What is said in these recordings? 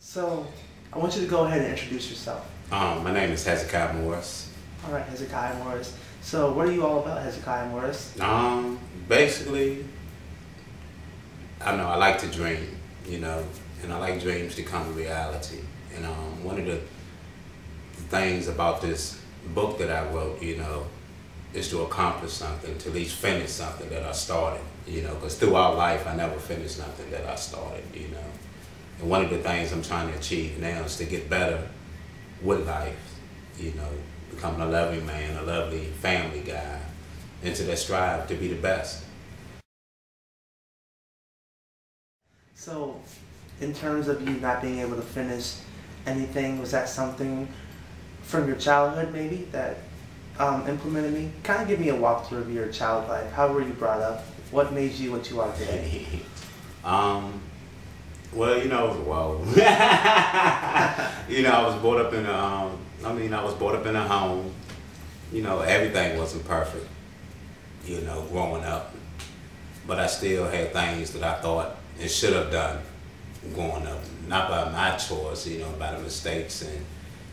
So, I want you to go ahead and introduce yourself. My name is Hezekiah Morris. All right, Hezekiah Morris. So, what are you all about, Hezekiah Morris? Basically, I know I like to dream, and I like dreams to come to reality. And one of the things about this book that I wrote, is to accomplish something, to at least finish something that I started, because throughout life I never finished nothing that I started, And one of the things I'm trying to achieve now is to get better with life, becoming a loving man, a lovely family guy, and to that strive to be the best. So, in terms of you not being able to finish anything, was that something from your childhood maybe that implemented me? Kind of give me a walkthrough of your child life. How were you brought up? What made you what you are today? Well, I was brought up in a home. Everything wasn't perfect, growing up. But I still had things that I thought and should have done growing up. Not by my choice, by the mistakes and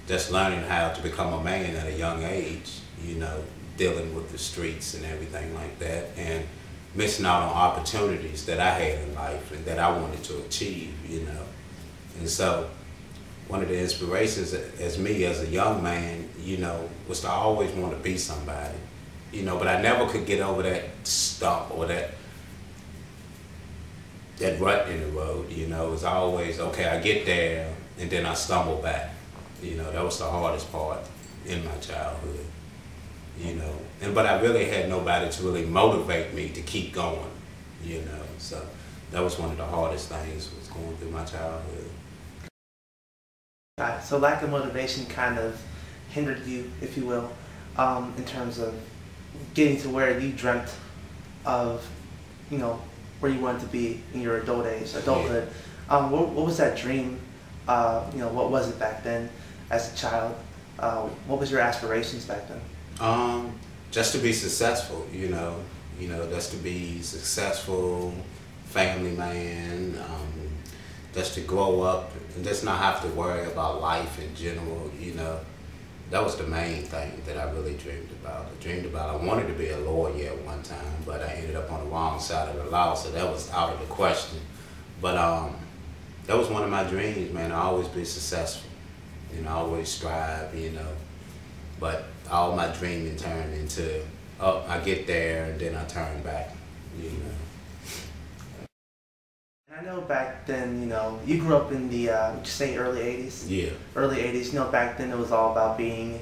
just learning how to become a man at a young age, dealing with the streets and everything like that. And missing out on opportunities that I had in life and that I wanted to achieve, And so one of the inspirations as me as a young man, was to always want to be somebody, but I never could get over that stump or that rut in the road, It was always, okay, I get there and then I stumble back. That was the hardest part in my childhood. But I really had nobody to really motivate me to keep going, So that was one of the hardest things was going through my childhood. Right, so lack of motivation kind of hindered you, if you will, in terms of getting to where you dreamt of, where you wanted to be in your adulthood. Yeah. What was that dream? What was it back then as a child? What was your aspirations back then? Just to be successful, just to be successful, family man, just to grow up and just not have to worry about life in general, That was the main thing that I really dreamed about. I wanted to be a lawyer at one time, but I ended up on the wrong side of the law, so that was out of the question. But that was one of my dreams, man, to always be successful, always strive, But all my dreaming turned into, I get there and then I turn back, I know back then, you grew up in the, would you say early 80s? Yeah. Early 80s, back then it was all about being,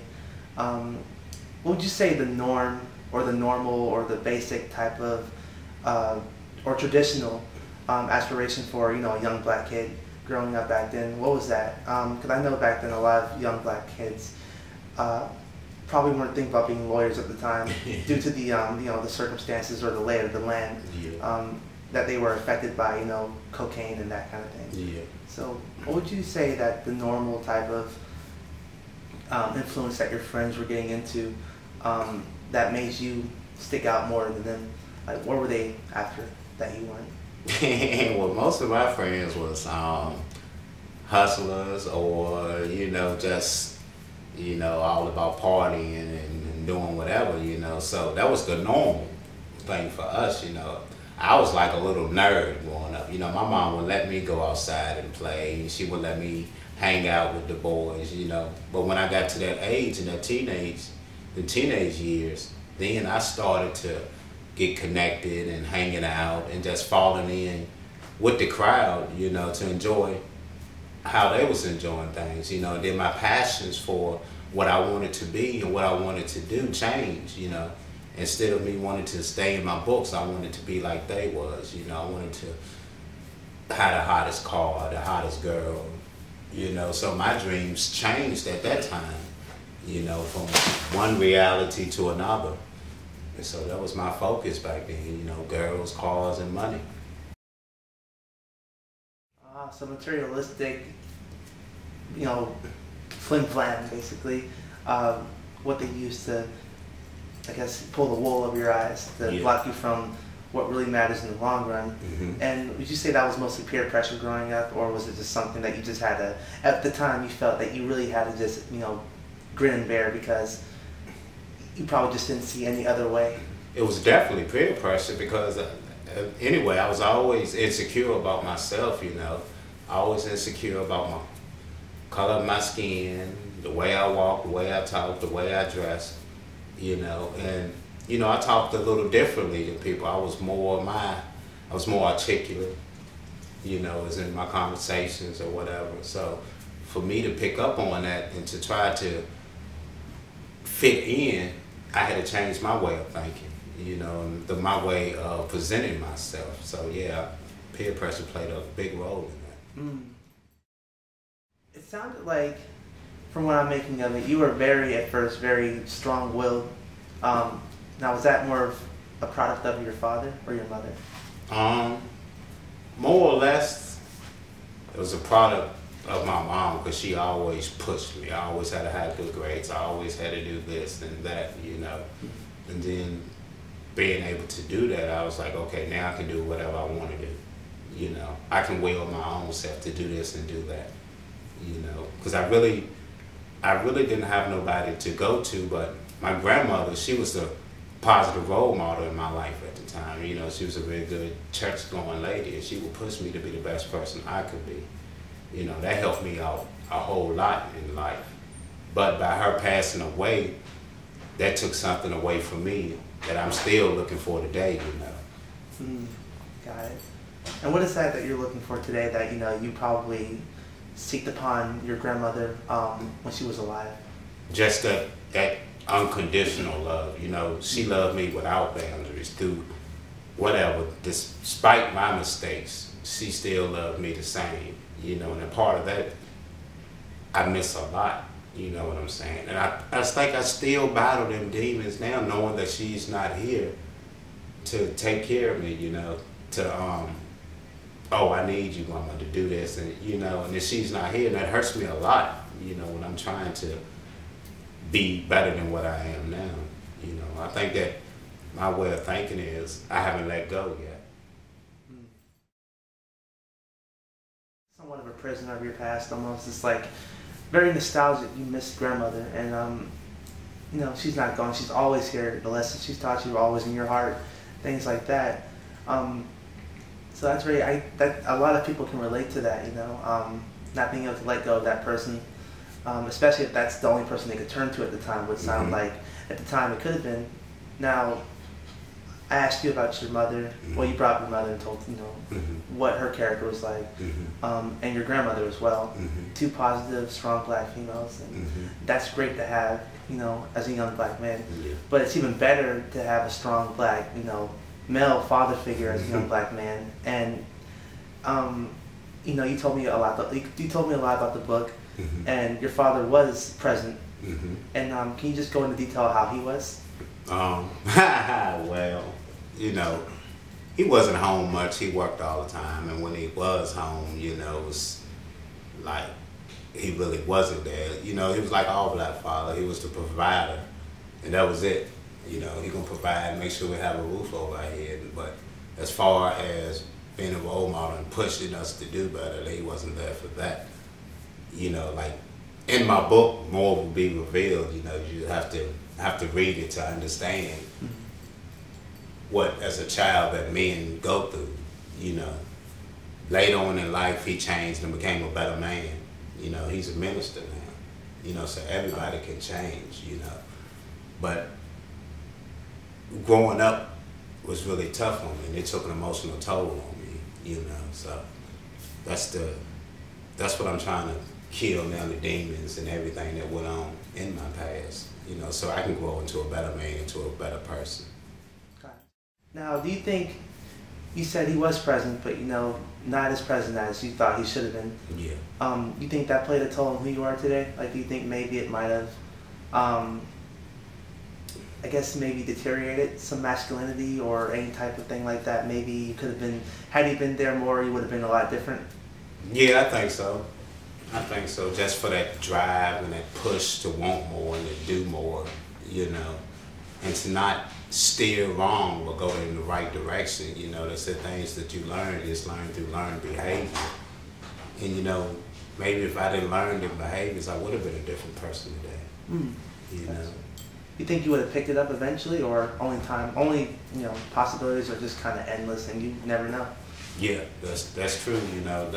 what would you say the norm or the normal or the basic type of, or traditional aspiration for, a young black kid growing up back then? What was that? Because I know back then a lot of young black kids probably weren't thinking about being lawyers at the time due to the, the circumstances or the lay of the land. Yeah. That they were affected by, cocaine and that kind of thing. Yeah. So, what would you say that the normal type of influence that your friends were getting into that made you stick out more than them? Like, what were they after that you weren't? Well, most of my friends was hustlers or, just, all about partying and doing whatever, So that was the normal thing for us, I was like a little nerd growing up. My mom would let me go outside and play. She would let me hang out with the boys, But when I got to that age, in the teenage years, then I started to get connected and hanging out and just falling in with the crowd, to enjoy how they was enjoying things, Then my passions for what I wanted to be and what I wanted to do changed, Instead of me wanting to stay in my books, I wanted to be like they was, I wanted to have the hottest car, the hottest girl, So my dreams changed at that time, from one reality to another. And so that was my focus back then, girls, cars, and money. So materialistic, flim flam, basically, what they used to, I guess, pull the wool over your eyes to block you from what really matters in the long run. And would you say that was mostly peer pressure growing up, or was it just something that you just had to, at the time you felt that you really had to just, you know, grin and bear because you probably just didn't see any other way? It was definitely peer pressure because anyway, I was always insecure about myself, you know. Always insecure about my color of my skin, the way I walk, the way I talk, the way I dress, you know. And you know, I talked a little differently than people. I was more articulate, you know, as in my conversations or whatever. So for me to pick up on that and to try to fit in, I had to change my way of thinking, you know, and my way of presenting myself. So yeah, peer pressure played a big role in that. It sounded like, from what I'm making of it, you were at first very strong-willed. Now, was that more of a product of your father or your mother? More or less, it was a product of my mom because she always pushed me. I always had to have good grades. I always had to do this and that, you know. And then being able to do that, I was like, okay, now I can do whatever I want to do. You know, I can will my own self to do this and do that. You know, because I really didn't have nobody to go to, but my grandmother, she was the positive role model in my life at the time. You know, she was a very good church-going lady, and she would push me to be the best person I could be. You know, that helped me out a whole lot in life. But by her passing away, that took something away from me that I'm still looking for today, you know. Got it. And what is that you're looking for today that, you know, you probably seeked upon your grandmother when she was alive? Just that unconditional love, you know. She loved me without boundaries, through whatever. Despite my mistakes, she still loved me the same, you know. And a part of that, I miss a lot, you know what I'm saying. And I think I still battle them demons now, knowing that she's not here to take care of me, you know. Oh, I need you, Mama, to do this, and you know. And if she's not here, and that hurts me a lot, you know, when I'm trying to be better than what I am now. You know, I think that my way of thinking is I haven't let go yet. Somewhat of a prisoner of your past, almost. It's like very nostalgic. You miss grandmother, and you know, she's not gone. She's always here. The lessons she's taught you are always in your heart, things like that. So that's very, that a lot of people can relate to that, you know, not being able to let go of that person, especially if that's the only person they could turn to at the time. Would sound like at the time it could have been. Now, I asked you about your mother. Well, you brought your mother and told, you know, what her character was like, and your grandmother as well. Two positive, strong black females, and that's great to have, you know, as a young black man. But it's even better to have a strong black, you know, male father figure as a young black man. And you know, you told me a lot. You told me a lot about the book, and your father was present. And can you just go into detail how he was? Well, you know, he wasn't home much. He worked all the time, and when he was home, you know, it was like he really wasn't there. You know, he was like all black father. He was the provider, and that was it. You know, he gonna provide, make sure we have a roof over our head. But as far as being a role model and pushing us to do better, he wasn't there for that. You know, like in my book, more will be revealed. You know, you have to read it to understand what, as a child, that men go through. You know, later on in life, he changed and became a better man. You know, he's a minister now. You know, so everybody can change. You know, but growing up was really tough on me, and it took an emotional toll on me, you know. So that's what I'm trying to kill now, the demons and everything that went on in my past, you know, so I can grow into a better man, into a better person. Now, do you think, you said he was present, but you know, not as present as you thought he should have been. Yeah. You think that played a toll on who you are today? Like, do you think maybe it might have I guess maybe deteriorated some masculinity or any type of thing like that? Maybe you could have been, had he been there more, you would have been a lot different? Yeah, I think so. I think so. Just for that drive and that push to want more and to do more, you know, and to not steer wrong or go in the right direction. You know, they said things that you learn is learned through learned behavior. And you know, maybe if I didn't learn the behaviors, I would have been a different person today. You know. You think you would have picked it up eventually, or only possibilities are just kind of endless, and you never know? Yeah, that's true. You know,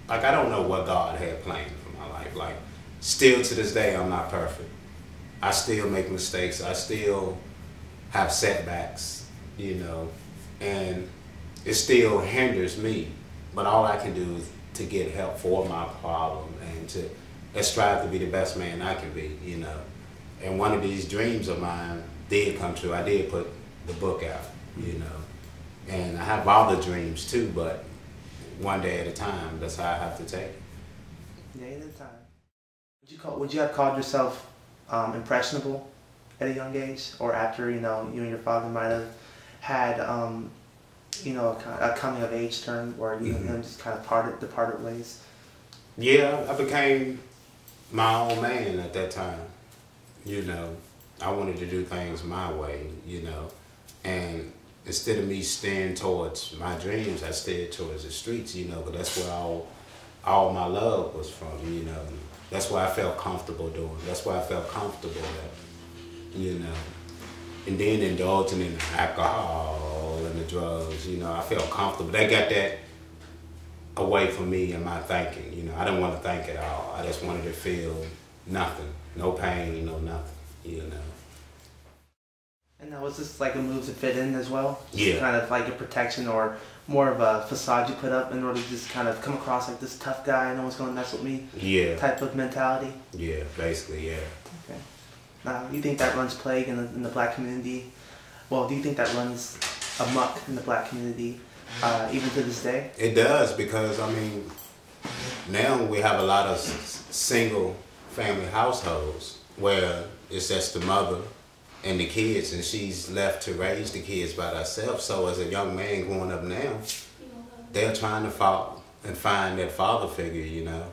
I don't know what God had planned for my life. Like, still to this day, I'm not perfect. I still make mistakes. I still have setbacks, you know, and it still hinders me. But all I can do is to get help for my problem and to strive to be the best man I can be, you know. And one of these dreams of mine did come true. I did put the book out, you know. And I have other dreams too, but one day at a time, that's how I have to take it. Day at a time. Would you have called yourself impressionable at a young age, or after you and your father might have had a coming of age turn where you and him just kind of departed ways? Yeah, I became my own man at that time. You know, I wanted to do things my way, you know, and instead of me steering towards my dreams, I steered towards the streets, you know, but that's where all my love was from, you know. That's why I felt comfortable doing. That's why I felt comfortable at, you know. And then indulging in the alcohol and the drugs, you know, I felt comfortable. They got that away from me and my thinking, you know. I didn't want to think at all. I just wanted to feel nothing, no pain, no nothing, you know. And now was this like a move to fit in as well? Yeah. Kind of like a protection or more of a facade you put up in order to just kind of come across like this tough guy, no one's going to mess with me type of mentality? Yeah, basically, yeah. Okay. Now, you think that runs plague in the black community? Well, do you think that runs amok in the black community even to this day? It does, because, I mean, now we have a lot of single family households where it's just the mother and the kids, and she's left to raise the kids by herself. So as a young man growing up now, they're trying to find that father figure, you know.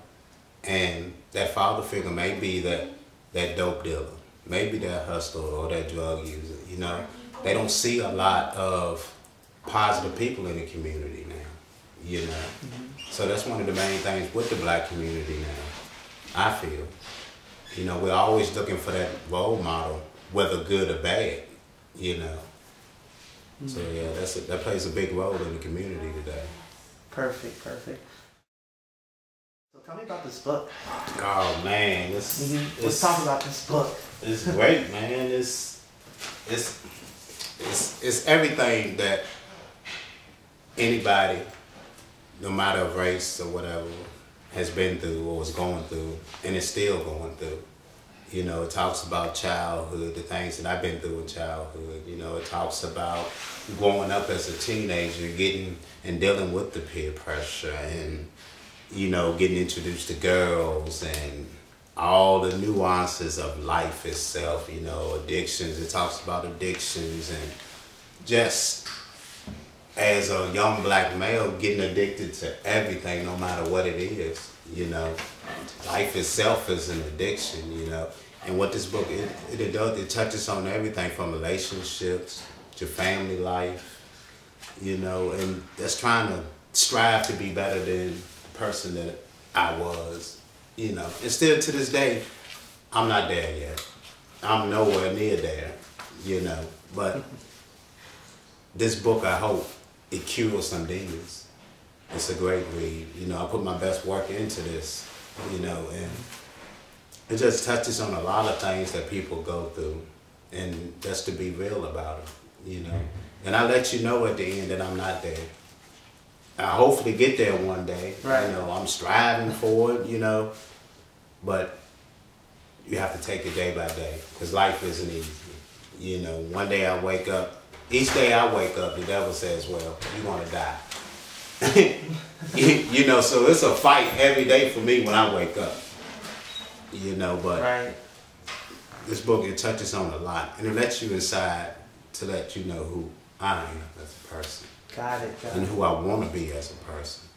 And that father figure may be that dope dealer, maybe that hustler or that drug user, you know. They don't see a lot of positive people in the community now, you know. So that's one of the main things with the black community now, I feel. You know, we're always looking for that role model, whether good or bad, you know. So yeah, that plays a big role in the community today. Perfect. So tell me about this book. Oh man, let's talk about this book. It's great, man. It's everything that anybody, no matter race or whatever, has been through or was going through, and is still going through. You know, it talks about childhood, the things that I've been through in childhood. You know, it talks about growing up as a teenager, getting and dealing with the peer pressure and, you know, getting introduced to girls and all the nuances of life itself, you know, addictions. It talks about addictions and just as a young black male getting addicted to everything, no matter what it is, you know. Life itself is an addiction, you know. And what this book, it touches on everything from relationships to family life, you know, and that's trying to strive to be better than the person that I was, you know. And still to this day, I'm not there yet. I'm nowhere near there, you know. But this book, I hope, it cures some demons. It's a great read. You know, I put my best work into this, you know, and it just touches on a lot of things that people go through, and just to be real about it, you know. And I let you know at the end that I'm not there. I hopefully get there one day. Right. You know, I'm striving for it, you know, but you have to take it day by day, because life isn't easy. You know, one day I wake up, each day I wake up, the devil says, well, you're going to die. You know, so it's a fight every day for me when I wake up. You know, but this book, it touches on a lot, and it lets you inside to let you know who I am as a person. Got it. And who I want to be as a person.